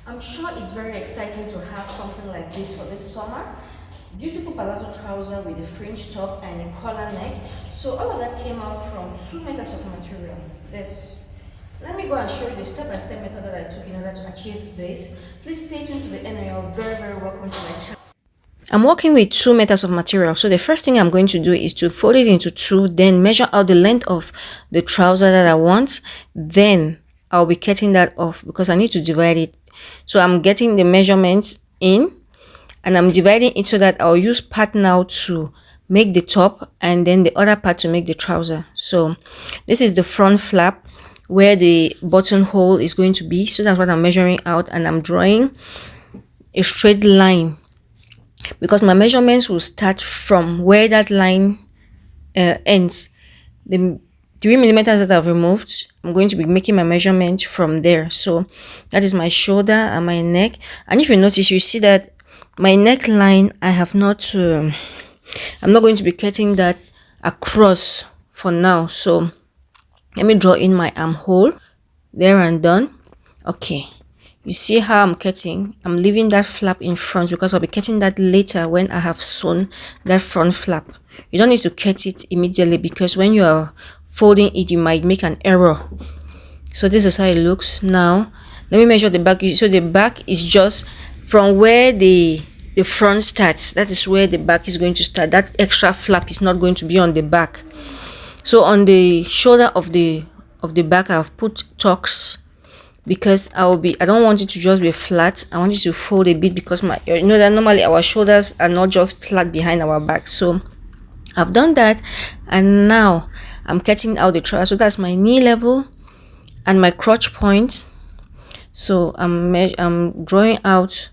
I'm sure it's very exciting to have something like this for this summer. Beautiful palazzo trouser with a fringe top and a collar neck. So all of that came out from 2 meters of material. This. Let me go and show you the step-by-step method that I took in order to achieve this. Please stay tuned to the end and you're very, very welcome to my channel. I'm working with 2 meters of material. So the first thing I'm going to do is to fold it into two, then measure out the length of the trouser that I want. Then I'll be cutting that off because I need to divide it. So I'm getting the measurements in and I'm dividing it so that I'll use part now to make the top and then the other part to make the trouser. So this is the front flap where the buttonhole is going to be. So that's what I'm measuring out, and I'm drawing a straight line because my measurements will start from where that line ends. The 3 millimeters that I've removed, I'm going to be making my measurement from there. So that is my shoulder and my neck. And if you notice, you see that my neckline, I have not I'm not going to be cutting that across for now. So let me draw in my armhole. There and done. Okay, you see how I'm cutting. I'm leaving that flap in front because I'll be cutting that later when I have sewn that front flap. You don't need to cut it immediately because when you are folding it, you might make an error. So this is how it looks. Now let me measure the back. So the back is just from where the front starts. That is where the back is going to start. That extra flap is not going to be on the back. So on the shoulder of the back, I've put tucks because I don't want it to just be flat. I want it to fold a bit because that normally our shoulders are not just flat behind our back. So I've done that, and now I'm cutting out the trouser. So that's my knee level and my crotch point. So I'm drawing out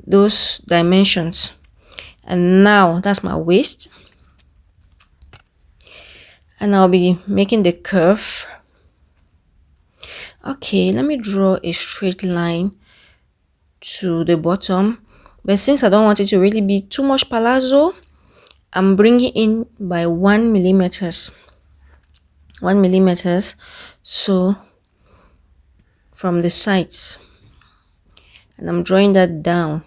those dimensions, and now that's my waist, and I'll be making the curve. Okay, let me draw a straight line to the bottom, but since I don't want it to really be too much palazzo, I'm bringing in by 1 millimeters. So from the sides, and I'm drawing that down.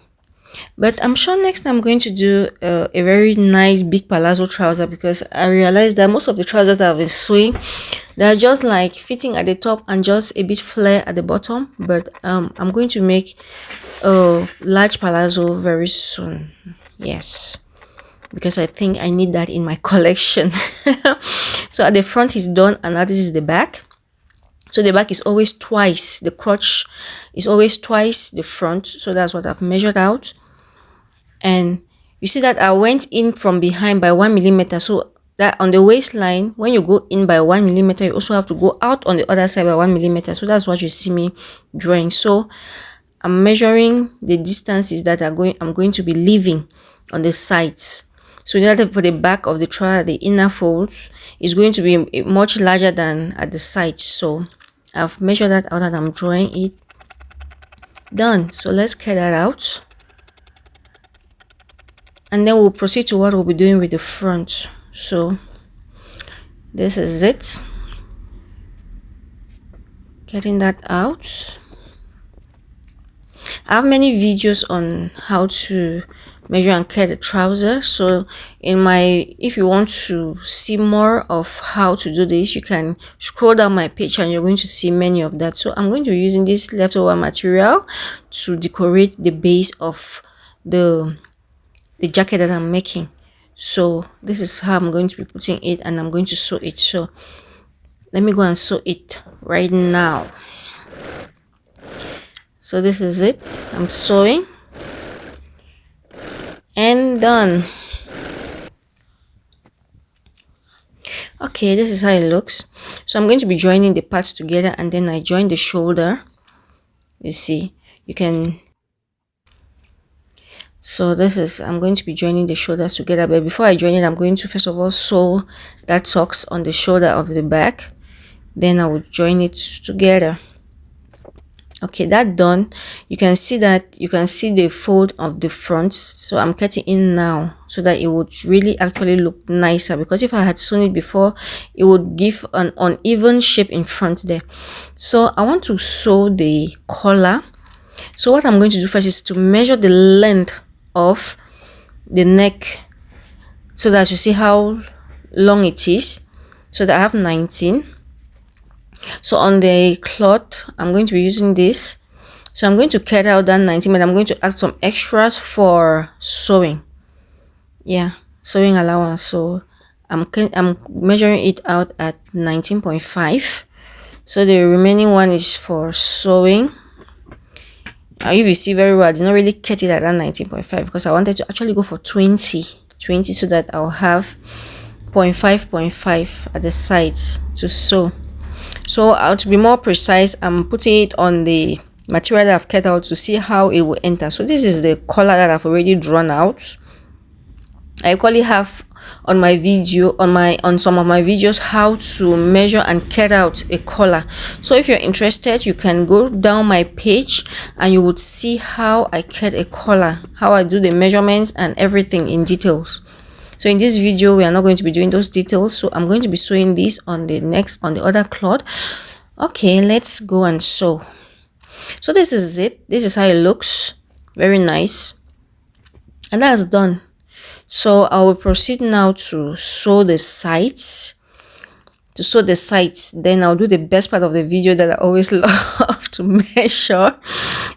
But I'm sure next time I'm going to do a very nice big palazzo trouser, because I realized that most of the trousers that I've been sewing, they're just like fitting at the top and just a bit flare at the bottom. But I'm going to make a large palazzo very soon. Yes, because I think I need that in my collection. So at the front is done, and now this is the back. So the back is always twice, the crotch is always twice the front. So that's what I've measured out. And you see that I went in from behind by 1 millimeter. So that on the waistline, when you go in by 1 millimeter, you also have to go out on the other side by 1 millimeter. So that's what you see me drawing. So I'm measuring the distances that I'm going to be leaving on the sides. So that for the back of the trouser, the inner fold is going to be much larger than at the sides. So I've measured that out and I'm drawing it. Done. So let's cut that out, and then we'll proceed to what we'll be doing with the front. So this is it, getting that out. I have many videos on how to measure and cut the trouser. So if you want to see more of how to do this, you can scroll down my page and you're going to see many of that. So I'm going to be using this leftover material to decorate the base of the jacket that I'm making. So this is how I'm going to be putting it, and I'm going to sew it. So let me go and sew it right now. So this is it. I'm sewing and done. Okay, this is how it looks. So I'm going to be joining the parts together, and then I join the shoulder. You see, you can. So I'm going to be joining the shoulders together, but before I join it, I'm going to first of all sew that tucks on the shoulder of the back, then I will join it together. Okay, that done. You can see the fold of the front. So I'm cutting in now so that it would really actually look nicer, because if I had sewn it before, it would give an uneven shape in front there. So I want to sew the collar. So what I'm going to do first is to measure the length of the neck so that you see how long it is. So that I have 19. So on the cloth, I'm going to be using this. So I'm going to cut out that 19, but I'm going to add some extras for sewing. Yeah, sewing allowance. So I'm measuring it out at 19.5. So the remaining one is for sewing. If you see very well, I did not really cut it at that 19.5 because I wanted to actually go for 20 so that I'll have 0.5 at the sides to sew. So to be more precise, I'm putting it on the material that I've cut out to see how it will enter. So this is the collar that I've already drawn out. I actually have on my video on some of my videos how to measure and cut out a collar. So if you're interested, you can go down my page and you would see how I cut a collar, how I do the measurements and everything in details. So in this video we are not going to be doing those details, so I'm going to be sewing this on the other cloth. Okay, let's go and sew. So this is it. This is how it looks. Very nice. And that's done. So I will proceed now to sew the sides. Then I'll do the best part of the video that I always love to measure.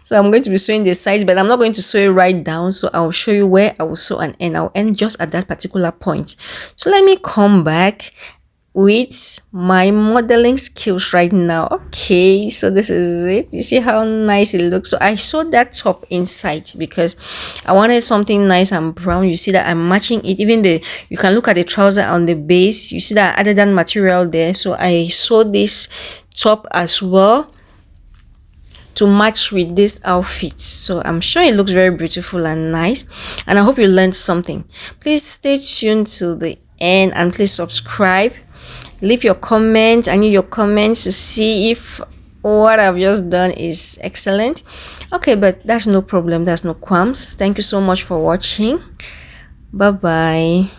So I'm going to be sewing the sides, but I'm not going to sew it right down. So I'll show you where I will sew and end. I'll end just at that particular point. So let me come back with my modeling skills right now. Okay, so this is it. You see how nice it looks. So I sewed that top inside because I wanted something nice and brown. You see that I'm matching it. Even you can look at the trouser on the base. You see that I added that material there. So I sewed this top as well to match with this outfit. So I'm sure it looks very beautiful and nice, and I hope you learned something. Please stay tuned to the end and please subscribe. Leave your comments. I need your comments to see if what I've just done is excellent. Okay, but that's no problem. That's no qualms. Thank you so much for watching. Bye bye.